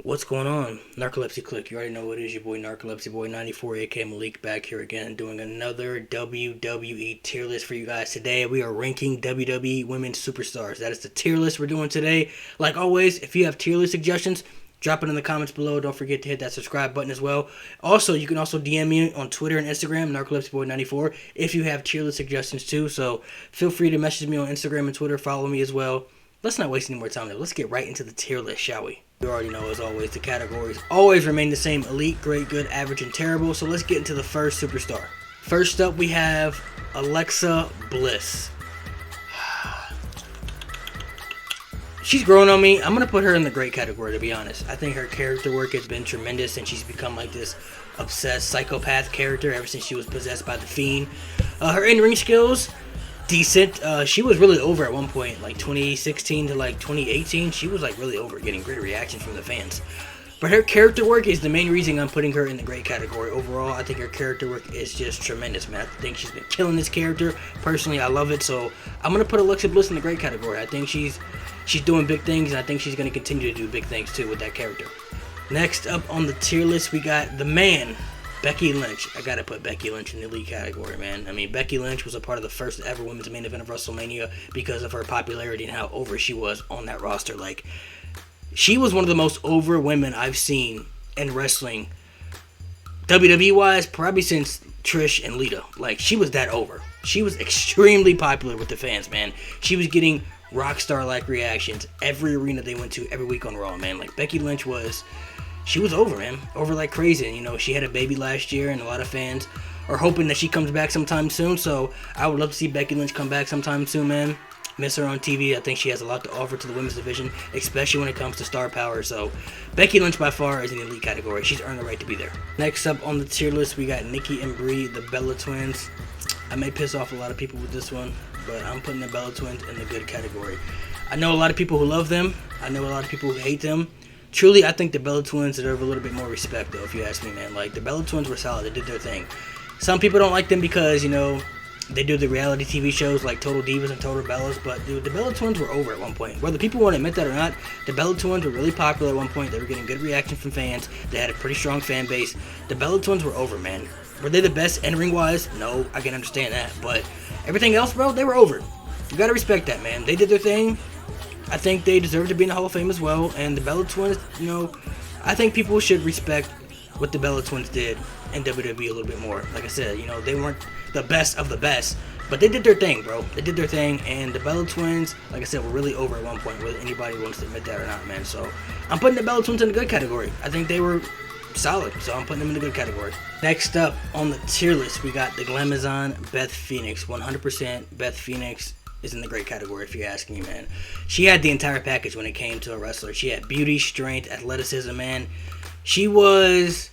What's going on? Narcolepsy Click. You already know what it is. Your boy Narcolepsy Boy 94, aka Malik, back here again doing another WWE tier list for you guys today. We are ranking WWE women's superstars. That is the tier list we're doing today. Like always, if you have tier list suggestions, drop it in the comments below. Don't forget to hit that subscribe button as well. Also, you can also DM me on Twitter and Instagram, Narcolepsy Boy 94, if you have tier list suggestions too. So feel free to message me on Instagram and Twitter. Follow me as well. Let's not waste any more time though. Let's get right into the tier list, shall we? You already know, as always, the categories always remain the same: elite, great, good, average, and terrible. So let's get into the first superstar. First up, we have Alexa Bliss. She's grown on me. I'm going to put her in the great category, to be honest. I think her character work has been tremendous, and she's become like this obsessed psychopath character ever since she was possessed by the Fiend. Her in-ring skills, decent. She was really over at one point, like 2016 to like 2018. She was like really over, getting great reaction from the fans. But her character work is the main reason I'm putting her in the great category. Overall, I think her character work is just tremendous, man. I think she's been killing this character. Personally, I love it. So I'm gonna put Alexa Bliss in the great category. I think she's doing big things, and I think she's gonna continue to do big things too with that character. Next up on the tier list, we got the man, Becky Lynch. I gotta put Becky Lynch in the elite category, man. I mean, Becky Lynch was a part of the first ever women's main event of WrestleMania because of her popularity and how over she was on that roster. Like, she was one of the most over women I've seen in wrestling, WWE wise, probably since Trish and Lita. Like, she was that over. She was extremely popular with the fans, man. She was getting rock star like reactions every arena they went to every week on Raw, man. Like, Becky Lynch was over, man. Over like crazy. And, you know, she had a baby last year, and a lot of fans are hoping that she comes back sometime soon. So I would love to see Becky Lynch come back sometime soon, man. Miss her on TV. I think she has a lot to offer to the women's division, especially when it comes to star power. So Becky Lynch by far is in the elite category. She's earned the right to be there. Next up on the tier list, we got Mickie and Brie, the Bella Twins. I may piss off a lot of people with this one, but I'm putting the Bella Twins in the good category. I know a lot of people who love them. I know a lot of people who hate them. Truly, I think the Bella Twins deserve a little bit more respect, though, if you ask me, man. Like, the Bella Twins were solid. They did their thing. Some people don't like them because, you know, they do the reality TV shows like Total Divas and Total Bellas, but, dude, the Bella Twins were over at one point. Whether people want to admit that or not, the Bella Twins were really popular at one point. They were getting good reaction from fans. They had a pretty strong fan base. The Bella Twins were over, man. Were they the best in-ring-wise? No, I can understand that. But everything else, bro, they were over. You gotta respect that, man. They did their thing. I think they deserve to be in the Hall of Fame as well. And the Bella Twins, you know, I think people should respect what the Bella Twins did in WWE a little bit more. Like I said, you know, they weren't the best of the best, but they did their thing, bro. They did their thing, and the Bella Twins, like I said, were really over at one point, whether anybody wants to admit that or not, man. So I'm putting the Bella Twins in the good category. I think they were solid, so I'm putting them in the good category. Next up on the tier list, we got the Glamazon, Beth Phoenix. 100% Beth Phoenix is in the great category, if you ask me, man. She had the entire package when it came to a wrestler. She had beauty, strength, athleticism, man. She was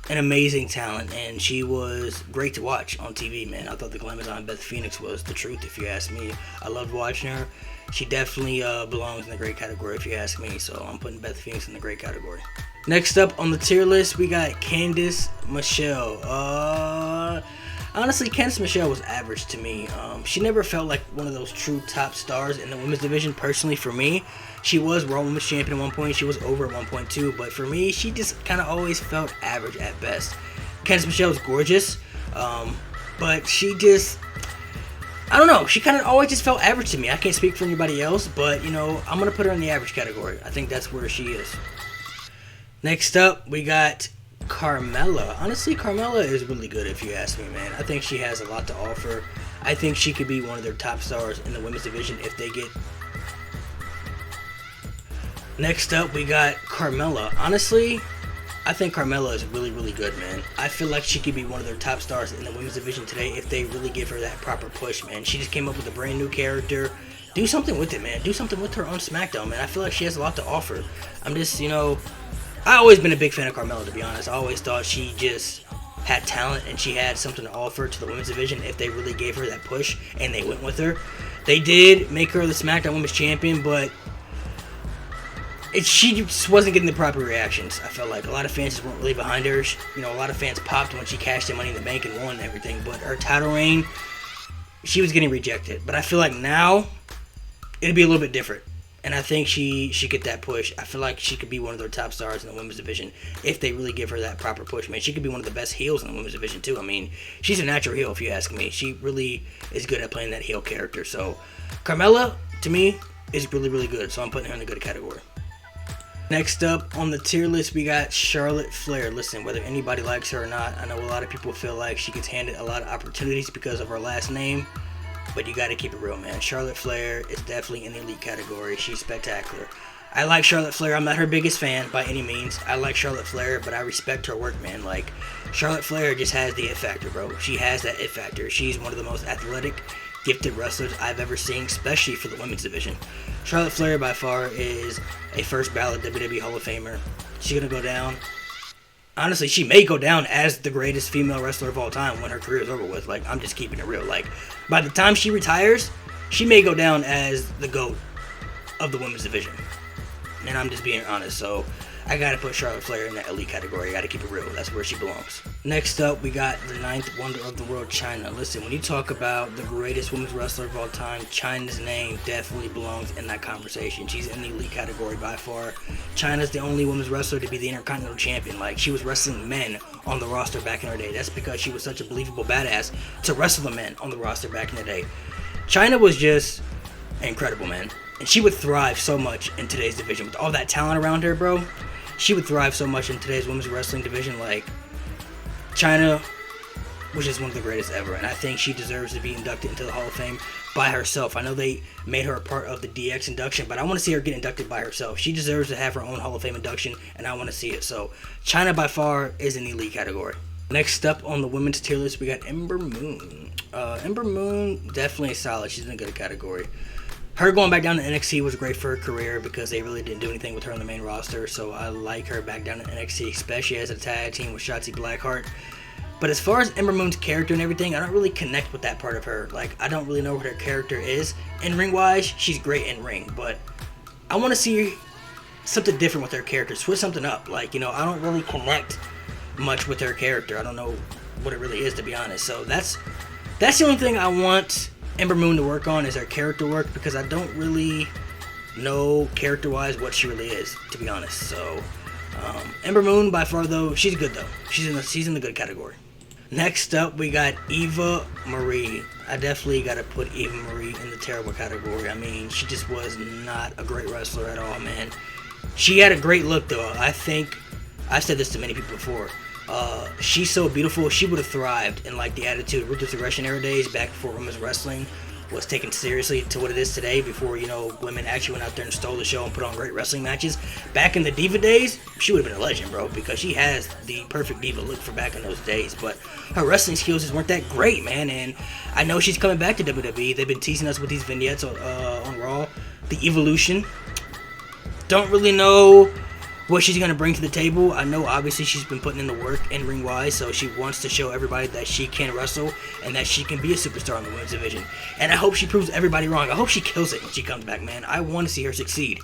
an amazing talent, and she was great to watch on TV, man. I thought the Glamazon Beth Phoenix was the truth, if you ask me. I loved watching her. She definitely belongs in the great category, if you ask me. So I'm putting Beth Phoenix in the great category. Next up on the tier list, we got Candice Michelle. Honestly, Candice Michelle was average to me. She never felt like one of those true top stars in the women's division. Personally, for me, she was Raw Women's Champion at one point. She was over at one point too. But for me, she just kind of always felt average at best. Candice Michelle was gorgeous, but she just, I don't know. She kind of always just felt average to me. I can't speak for anybody else, but, you know, I'm going to put her in the average category. I think that's where she is. Next up, we got Carmella. Honestly, Carmella is really good, if you ask me, man. I think she has a lot to offer. I think she could be one of their top stars in the women's division if they get. Next up, we got Carmella. Honestly, I think Carmella is really, really good, man. I feel like she could be one of their top stars in the women's division today if they really give her that proper push, man. She just came up with a brand new character. Do something with it, man. Do something with her on SmackDown, man. I feel like she has a lot to offer. I'm just, you know, I've always been a big fan of Carmella, to be honest. I always thought she just had talent and she had something to offer to the women's division if they really gave her that push and they went with her. They did make her the SmackDown Women's Champion, but she just wasn't getting the proper reactions. I felt like a lot of fans just weren't really behind her. You know, a lot of fans popped when she cashed in Money in the Bank and won and everything, but her title reign, she was getting rejected. But I feel like now it'd be a little bit different. And I think she should get that push. I feel like she could be one of their top stars in the women's division if they really give her that proper push, man. She could be one of the best heels in the women's division, too. I mean, she's a natural heel, if you ask me. She really is good at playing that heel character. So, Carmella, to me, is really, really good. So, I'm putting her in the good category. Next up on the tier list, we got Charlotte Flair. Listen, whether anybody likes her or not, I know a lot of people feel like she gets handed a lot of opportunities because of her last name. But you got to keep it real, man. Charlotte Flair is definitely in the elite category. She's spectacular. I like Charlotte Flair. I'm not her biggest fan by any means. I like Charlotte Flair, but I respect her work, man. Like, Charlotte Flair just has the it factor, bro. She has that it factor. She's one of the most athletic, gifted wrestlers I've ever seen, especially for the women's division. Charlotte Flair, by far, is a first ballot WWE Hall of Famer. She's going to go down. Honestly, she may go down as the greatest female wrestler of all time when her career is over with. Like, I'm just keeping it real. Like, by the time she retires, she may go down as the GOAT of the women's division. And I'm just being honest. So, I got to put Charlotte Flair in that elite category. I got to keep it real. That's where she belongs. Next up, we got the ninth wonder of the world, Chyna. Listen, when you talk about the greatest women's wrestler of all time, Chyna's name definitely belongs in that conversation. She's in the elite category by far. Chyna's the only women's wrestler to be the Intercontinental Champion. Like, she was wrestling men on the roster back in her day. That's because she was such a believable badass to wrestle the men on the roster back in the day. Chyna was just incredible, man. And she would thrive so much in today's division. With all that talent around her, bro, she would thrive so much in today's women's wrestling division. Like, Chyna was just one of the greatest ever, and I think she deserves to be inducted into the Hall of Fame by herself. I know they made her a part of the DX induction, but I want to see her get inducted by herself. She deserves to have her own Hall of Fame induction, and I want to see it. So, Chyna by far is in the elite category. Next up on the women's tier list, we got Ember Moon. Ember Moon, definitely solid. She's in a good category. Her going back down to NXT was great for her career because they really didn't do anything with her on the main roster. So I like her back down to NXT, especially as a tag team with Shotzi Blackheart. But as far as Ember Moon's character and everything, I don't really connect with that part of her. Like, I don't really know what her character is. In ring-wise, she's great in ring. But I want to see something different with her character. Switch something up. Like, you know, I don't really connect much with her character. I don't know what it really is, to be honest. So that's the only thing I want Ember Moon to work on is her character work, because I don't really know character-wise what she really is, to be honest. So, Ember Moon, by far, though, she's good, though. She's in the good category. Next up, we got Eva Marie. I definitely got to put Eva Marie in the terrible category. I mean, she just was not a great wrestler at all, man. She had a great look, though. I think I've said this to many people before. She's so beautiful. She would have thrived in like the Attitude Ruthless Aggression era days, back before women's wrestling was taken seriously to what it is today, before, you know, women actually went out there and stole the show and put on great wrestling matches. Back in the Diva days, she would have been a legend, bro, because she has the perfect Diva look for back in those days. But her wrestling skills just weren't that great, man. And I know she's coming back to WWE. They've been teasing us with these vignettes on Raw. The Evolution. Don't really know what she's going to bring to the table. I know obviously she's been putting in the work in ring wise, so she wants to show everybody that she can wrestle and that she can be a superstar in the women's division. And I hope she proves everybody wrong. I hope she kills it when she comes back, man. I want to see her succeed.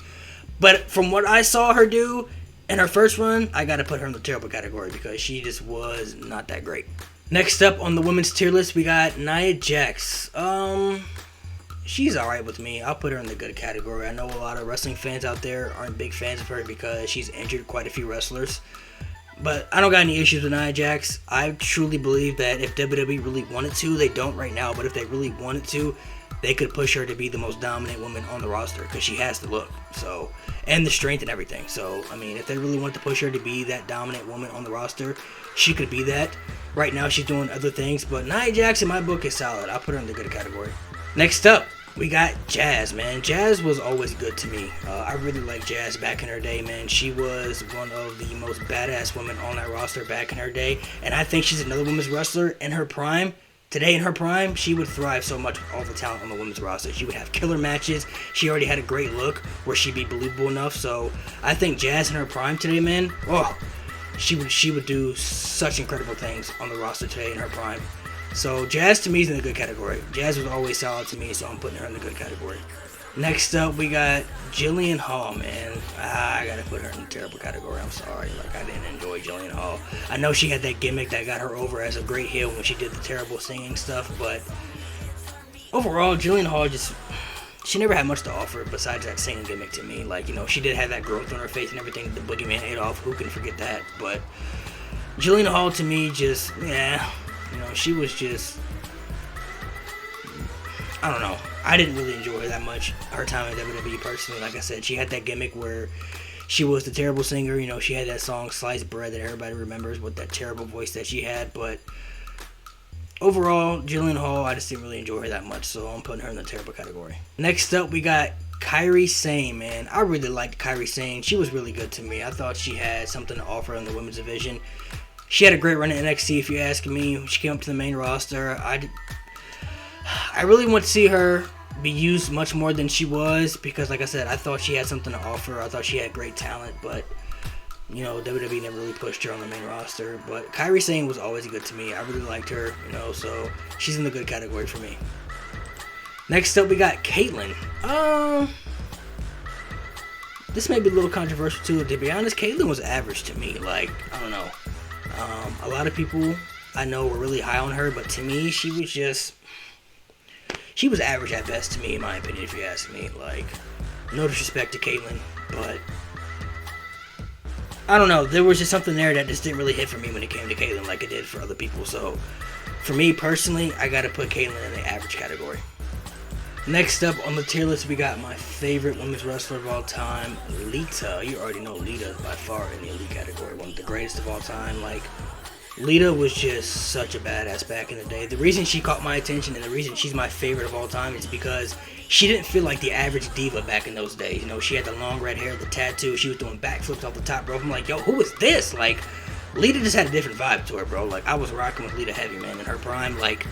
But from what I saw her do in her first run, I got to put her in the terrible category because she just was not that great. Next up on the women's tier list, we got Nia Jax. She's alright with me. I'll put her in the good category. I know a lot of wrestling fans out there aren't big fans of her because she's injured quite a few wrestlers. But I don't got any issues with Nia Jax. I truly believe that if WWE really wanted to, they don't right now, but if they really wanted to, they could push her to be the most dominant woman on the roster because she has the look, so, and the strength and everything. So, I mean, if they really wanted to push her to be that dominant woman on the roster, she could be that. Right now, she's doing other things, but Nia Jax in my book is solid. I'll put her in the good category. Next up, we got Jazz, man. Jazz was always good to me. I really liked Jazz back in her day, man. She was one of the most badass women on that roster back in her day. And I think she's another women's wrestler in her prime. Today in her prime, she would thrive so much with all the talent on the women's roster. She would have killer matches. She already had a great look where she'd be believable enough. So I think Jazz in her prime today, man, she would do such incredible things on the roster today in her prime. So Jazz to me is in the good category. Jazz was always solid to me, so I'm putting her in the good category. Next up, we got Jillian Hall, man. I gotta put her in the terrible category. I'm sorry, like I didn't enjoy Jillian Hall. I know she had that gimmick that got her over as a great heel when she did the terrible singing stuff, but overall, Jillian Hall she never had much to offer besides that singing gimmick to me. Like, she did have that growth on her face and everything. The Boogeyman ate off. Who can forget that? But Jillian Hall, to me, just, she was just, I don't know. I didn't really enjoy her that much. Her time in WWE, personally, like I said, she had that gimmick where she was the terrible singer. She had that song Sliced Bread that everybody remembers with that terrible voice that she had. But overall, Jillian Hall, I just didn't really enjoy her that much, so I'm putting her in the terrible category. Next up, we got Kairi Sane, man. I really liked Kairi Sane. She was really good to me. I thought she had something to offer in the women's division. She had a great run in NXT, if you ask me. She came up to the main roster. I really want to see her be used much more than she was because, like I said, I thought she had something to offer. I thought she had great talent, but WWE never really pushed her on the main roster. But Kairi Sane was always good to me. I really liked her, so she's in the good category for me. Next up, we got Caitlyn. This may be a little controversial too. To be honest, Caitlyn was average to me. Like, I don't know. A lot of people I know were really high on her, but to me, she was average at best to me, in my opinion, if you ask me. Like, no disrespect to Caitlyn, but I don't know. There was just something there that just didn't really hit for me when it came to Caitlyn like it did for other people. So, for me personally, I got to put Caitlyn in the average category. Next up on the tier list, we got my favorite women's wrestler of all time, Lita. You already know Lita by far in the elite category, one of the greatest of all time. Like, Lita was just such a badass back in the day. The reason she caught my attention and the reason she's my favorite of all time is because she didn't feel like the average diva back in those days. She had the long red hair, the tattoo. She was doing backflips off the top rope. I'm like, yo, who is this? Like, Lita just had a different vibe to her, bro. Like, I was rocking with Lita heavy, man. In her prime, like,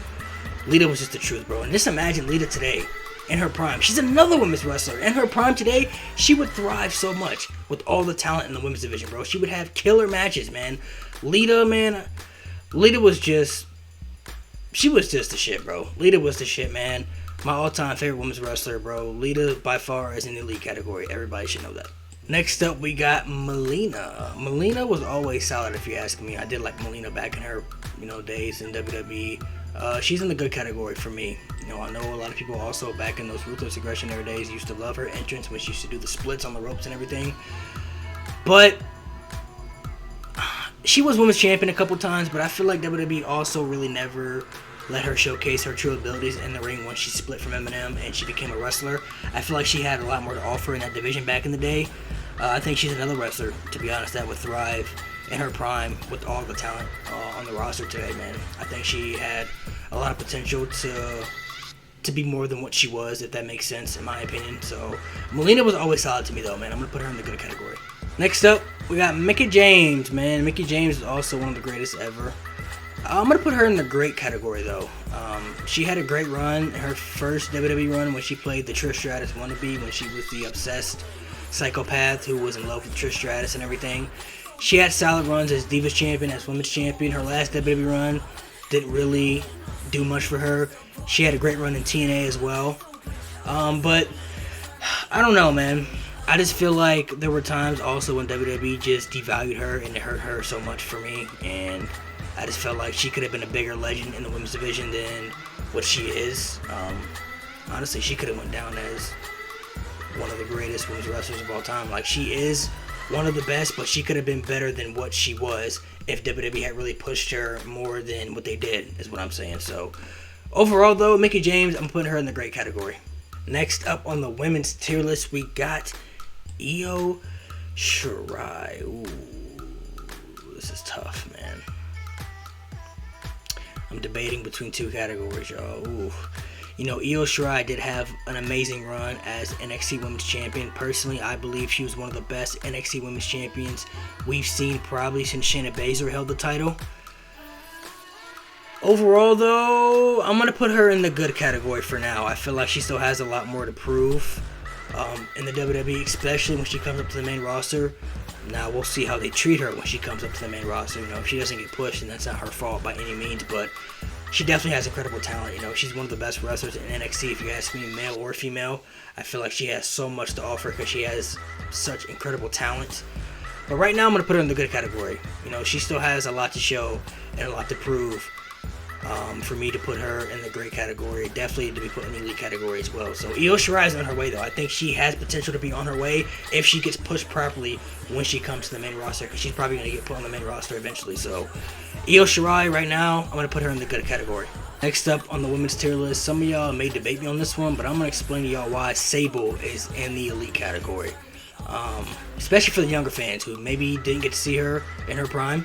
Lita was just the truth, bro. And just imagine Lita today. In her prime. She's another women's wrestler. In her prime today, she would thrive so much with all the talent in the women's division, bro. She would have killer matches, man. Lita, man. Lita was just... She was just the shit, bro. Lita was the shit, man. My all-time favorite women's wrestler, bro. Lita, by far, is in the elite category. Everybody should know that. Next up, we got Melina. Melina was always solid, if you ask me. I did like Melina back in her, days in WWE. She's in the good category for me. I know a lot of people also back in those Ruthless Aggression era days used to love her entrance when she used to do the splits on the ropes and everything. But she was women's champion a couple times, but I feel like WWE also really never let her showcase her true abilities in the ring once she split from Eminem and she became a wrestler. I feel like she had a lot more to offer in that division back in the day. I think she's another wrestler, to be honest, that would thrive in her prime with all the talent on the roster today, man. I think she had a lot of potential to be more than what she was, if that makes sense, in my opinion. So, Melina was always solid to me, though, man. I'm going to put her in the good category. Next up, we got Mickie James, man. Mickie James is also one of the greatest ever. I'm going to put her in the great category, though. She had a great run, her first WWE run when she played the Trish Stratus wannabe, when she was the obsessed psychopath who was in love with Trish Stratus and everything. She had solid runs as Divas Champion, as Women's Champion. Her last WWE run didn't really do much for her. She had a great run in TNA as well. But I don't know, man. I just feel like there were times also when WWE just devalued her and it hurt her so much for me. And I just felt like she could have been a bigger legend in the women's division than what she is. Honestly, she could have went down as one of the greatest women's wrestlers of all time. Like, she is one of the best, but she could have been better than what she was if WWE had really pushed her more than what they did, is what I'm saying. So, overall, though, Mickie James, I'm putting her in the great category. Next up on the women's tier list, we got Io Shirai. Ooh, this is tough, man. I'm debating between two categories, y'all. Ooh. Io Shirai did have an amazing run as NXT Women's Champion. Personally, I believe she was one of the best NXT Women's Champions we've seen probably since Shayna Baszler held the title. Overall, though, I'm going to put her in the good category for now. I feel like she still has a lot more to prove in the WWE, especially when she comes up to the main roster. Now, we'll see how they treat her when she comes up to the main roster. If she doesn't get pushed, then that's not her fault by any means, but she definitely has incredible talent. She's one of the best wrestlers in NXT, if you ask me, male or female. I feel like she has so much to offer because she has such incredible talent. But right now, I'm going to put her in the good category. She still has a lot to show and a lot to prove. for me to put her in the great category. Definitely to be put in the elite category as well. So Io Shirai is on her way, though. I think she has potential to be on her way if she gets pushed properly when she comes to the main roster, because she's probably going to get put on the main roster eventually. So Io Shirai right now, I'm going to put her in the good category. Next up on the women's tier list, some of y'all may debate me on this one, but I'm going to explain to y'all why Sable is in the elite category. Especially for the younger fans who maybe didn't get to see her in her prime.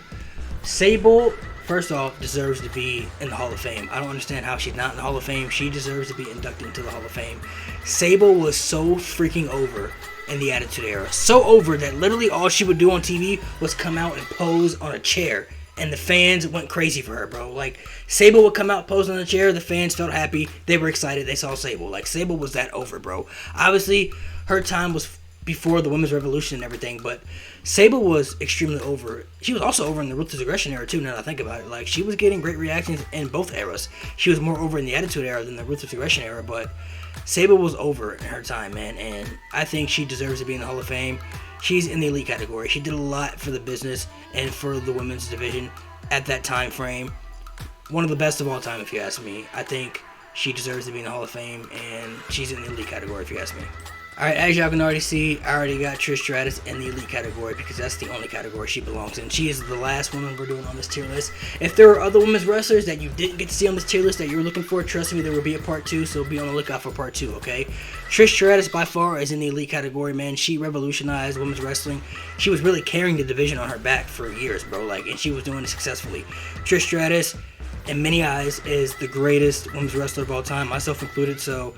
Sable, first off, deserves to be in the Hall of Fame. I don't understand how she's not in the Hall of Fame. She deserves to be inducted into the Hall of Fame. Sable was so freaking over in the Attitude Era. So over that literally all she would do on TV was come out and pose on a chair. And the fans went crazy for her, bro. Like, Sable would come out, pose on the chair. The fans felt happy. They were excited. They saw Sable. Like, Sable was that over, bro. Obviously, her time was before the women's revolution and everything, but Sable was extremely over. She was also over in the Ruthless Aggression era, too, now that I think about it. Like, she was getting great reactions in both eras. She was more over in the Attitude Era than the Ruthless Aggression era, but Sable was over in her time, man, and I think she deserves to be in the Hall of Fame. She's in the elite category. She did a lot for the business and for the women's division at that time frame. One of the best of all time, if you ask me. I think she deserves to be in the Hall of Fame, and she's in the elite category, if you ask me. Alright, as y'all can already see, I already got Trish Stratus in the elite category because that's the only category she belongs in. She is the last woman we're doing on this tier list. If there are other women's wrestlers that you didn't get to see on this tier list that you were looking for, trust me, there will be a part 2, so be on the lookout for part 2, okay? Trish Stratus by far is in the elite category, man. She revolutionized women's wrestling. She was really carrying the division on her back for years, bro, and she was doing it successfully. Trish Stratus, in many eyes, is the greatest women's wrestler of all time, myself included, so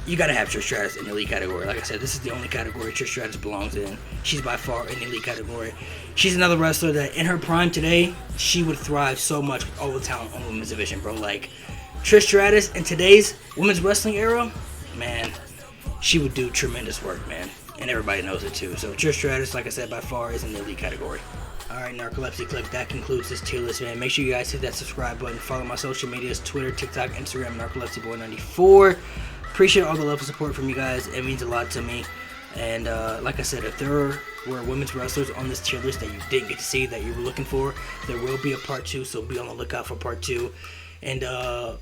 you gotta have Trish Stratus in the elite category. Like I said, this is the only category Trish Stratus belongs in. She's by far in the elite category. She's another wrestler that in her prime today, she would thrive so much with all the talent on the women's division, bro. Like, Trish Stratus in today's women's wrestling era, man, she would do tremendous work, man. And everybody knows it too. So Trish Stratus, like I said, by far is in the elite category. Alright, Narcolepsy Click, that concludes this tier list, man. Make sure you guys hit that subscribe button. Follow my social medias, Twitter, TikTok, Instagram, NarcolepsyBoy94. Appreciate all the love and support from you guys. It means a lot to me. And like I said, if there were women's wrestlers on this tier list that you didn't get to see that you were looking for, there will be a part 2, so be on the lookout for part 2. And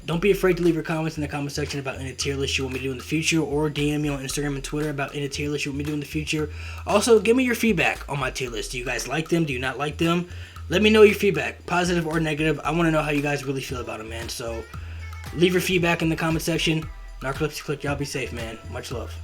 don't be afraid to leave your comments in the comment section about any tier list you want me to do in the future, or DM me on Instagram and Twitter about any tier list you want me to do in the future. Also, give me your feedback on my tier list. Do you guys like them? Do you not like them? Let me know your feedback, positive or negative. I want to know how you guys really feel about them, man. So leave your feedback in the comment section. Narcolepsy Click, y'all be safe, man. Much love.